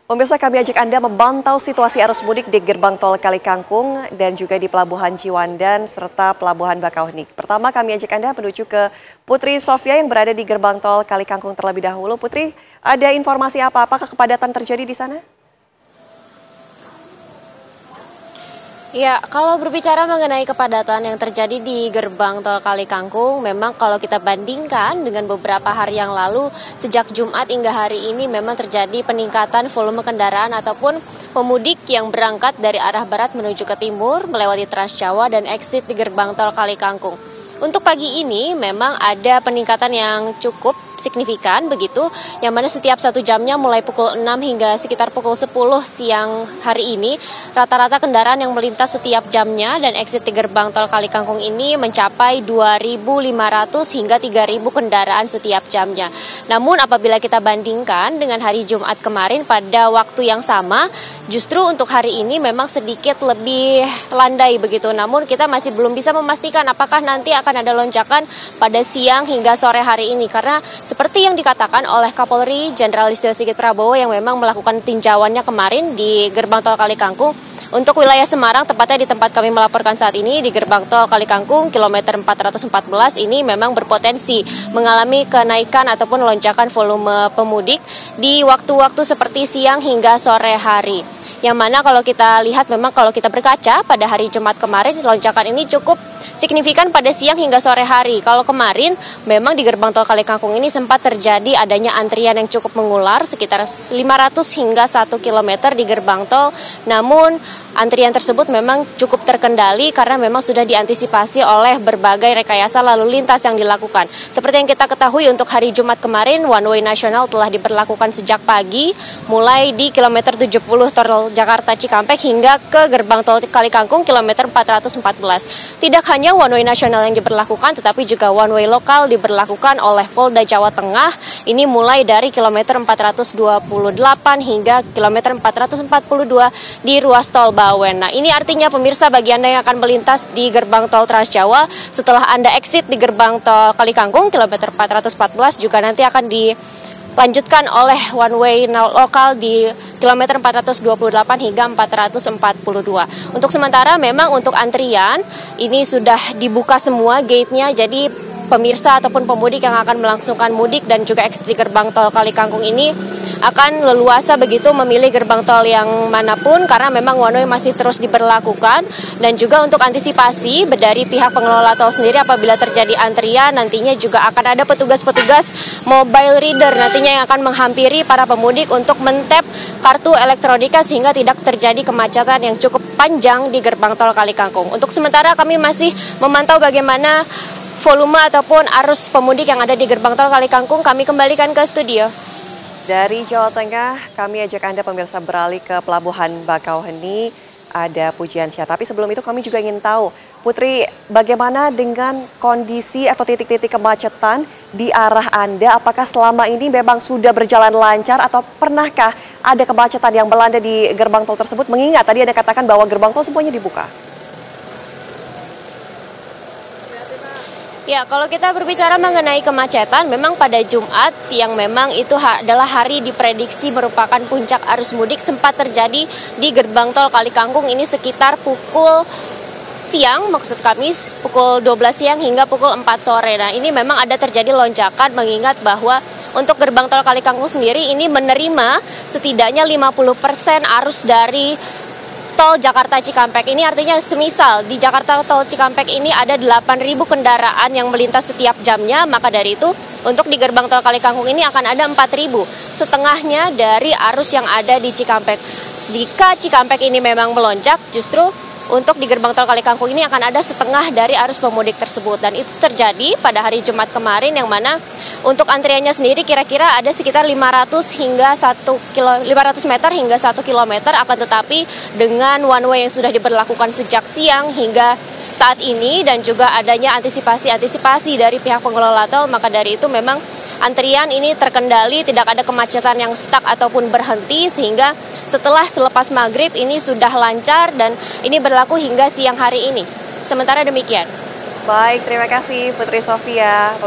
Pemirsa, kami ajak Anda memantau situasi arus mudik di gerbang tol Kalikangkung dan juga di Pelabuhan Ciwandan serta Pelabuhan Bakauheni. Pertama kami ajak Anda menuju ke Putri Sofia yang berada di gerbang tol Kalikangkung terlebih dahulu. Putri, ada informasi apa? Apakah kepadatan terjadi di sana? Ya, kalau berbicara mengenai kepadatan yang terjadi di gerbang tol Kalikangkung, memang kalau kita bandingkan dengan beberapa hari yang lalu, sejak Jumat hingga hari ini memang terjadi peningkatan volume kendaraan ataupun pemudik yang berangkat dari arah barat menuju ke timur, melewati Trans Jawa dan exit di gerbang tol Kalikangkung. Untuk pagi ini memang ada peningkatan yang cukup signifikan begitu, yang mana setiap 1 jamnya mulai pukul 6 hingga sekitar pukul 10 siang hari ini, rata-rata kendaraan yang melintas setiap jamnya dan exit di gerbang tol Kalikangkung ini mencapai 2.500 hingga 3.000 kendaraan setiap jamnya. Namun apabila kita bandingkan dengan hari Jumat kemarin pada waktu yang sama, justru untuk hari ini memang sedikit lebih landai begitu. Namun kita masih belum bisa memastikan apakah nanti akan ada lonjakan pada siang hingga sore hari ini, karena seperti yang dikatakan oleh Kapolri Jenderal Listio Sigit Prabowo yang memang melakukan tinjauannya kemarin di gerbang tol Kalikangkung untuk wilayah Semarang, tepatnya di tempat kami melaporkan saat ini di gerbang tol Kalikangkung kilometer 414 ini memang berpotensi mengalami kenaikan ataupun lonjakan volume pemudik di waktu-waktu seperti siang hingga sore hari. Yang mana kalau kita lihat memang kalau kita berkaca pada hari Jumat kemarin, lonjakan ini cukup signifikan pada siang hingga sore hari. Kalau kemarin memang di gerbang tol Kalikangkung ini sempat terjadi adanya antrian yang cukup mengular sekitar 500 hingga 1 km di gerbang tol. Namun antrian tersebut memang cukup terkendali karena memang sudah diantisipasi oleh berbagai rekayasa lalu lintas yang dilakukan. Seperti yang kita ketahui untuk hari Jumat kemarin, one way nasional telah diberlakukan sejak pagi mulai di kilometer 70 tol Jakarta Cikampek hingga ke gerbang tol Kalikangkung kilometer 414. Tidak hanya one way nasional yang diberlakukan, tetapi juga one way lokal diberlakukan oleh Polda Jawa Tengah. Ini mulai dari kilometer 428 hingga kilometer 442 di ruas tol Bawen. Nah, ini artinya pemirsa bagi Anda yang akan melintas di gerbang tol Trans Jawa, setelah Anda exit di gerbang tol Kalikangkung kilometer 414 juga nanti akan dilanjutkan oleh one way lokal di kilometer 428 hingga 442. Untuk sementara memang untuk antrian ini sudah dibuka semua gate-nya, jadi pemirsa ataupun pemudik yang akan melangsungkan mudik dan juga exit di gerbang tol Kalikangkung ini akan leluasa begitu memilih gerbang tol yang manapun karena memang one way masih terus diberlakukan. Dan juga untuk antisipasi dari pihak pengelola tol sendiri, apabila terjadi antrian nantinya juga akan ada petugas-petugas mobile reader nantinya yang akan menghampiri para pemudik untuk men-tap kartu elektronika sehingga tidak terjadi kemacetan yang cukup panjang di gerbang tol Kalikangkung. Untuk sementara kami masih memantau bagaimana volume ataupun arus pemudik yang ada di gerbang tol Kalikangkung. Kami kembalikan ke studio. Dari Jawa Tengah, kami ajak Anda pemirsa beralih ke Pelabuhan Bakauheni, ada Pujiansyah. Tapi sebelum itu kami juga ingin tahu, Putri, bagaimana dengan kondisi atau titik-titik kemacetan di arah Anda? Apakah selama ini memang sudah berjalan lancar atau pernahkah ada kemacetan yang melanda di gerbang tol tersebut? Mengingat tadi Anda katakan bahwa gerbang tol semuanya dibuka. Ya, kalau kita berbicara mengenai kemacetan, memang pada Jumat yang memang itu adalah hari diprediksi merupakan puncak arus mudik sempat terjadi di gerbang tol Kalikangkung ini sekitar pukul siang, maksud kami pukul 12 siang hingga pukul 4 sore. Nah, ini memang ada terjadi lonjakan mengingat bahwa untuk gerbang tol Kalikangkung sendiri ini menerima setidaknya 50% arus dari tol Jakarta Cikampek. Ini artinya semisal di Jakarta tol Cikampek ini ada 8.000 kendaraan yang melintas setiap jamnya, maka dari itu untuk di gerbang tol Kalikangkung ini akan ada 4.000, setengahnya dari arus yang ada di Cikampek. Jika Cikampek ini memang melonjak, justru untuk di gerbang tol Kalikangkung ini akan ada setengah dari arus pemudik tersebut. Dan itu terjadi pada hari Jumat kemarin yang mana untuk antriannya sendiri kira-kira ada sekitar 500 meter hingga 1 kilometer, akan tetapi dengan one way yang sudah diberlakukan sejak siang hingga saat ini dan juga adanya antisipasi dari pihak pengelola tol, maka dari itu memang antrian ini terkendali, tidak ada kemacetan yang stuck ataupun berhenti, sehingga selepas maghrib ini sudah lancar dan ini berlaku hingga siang hari ini. Sementara demikian. Baik, terima kasih Putri Sofia.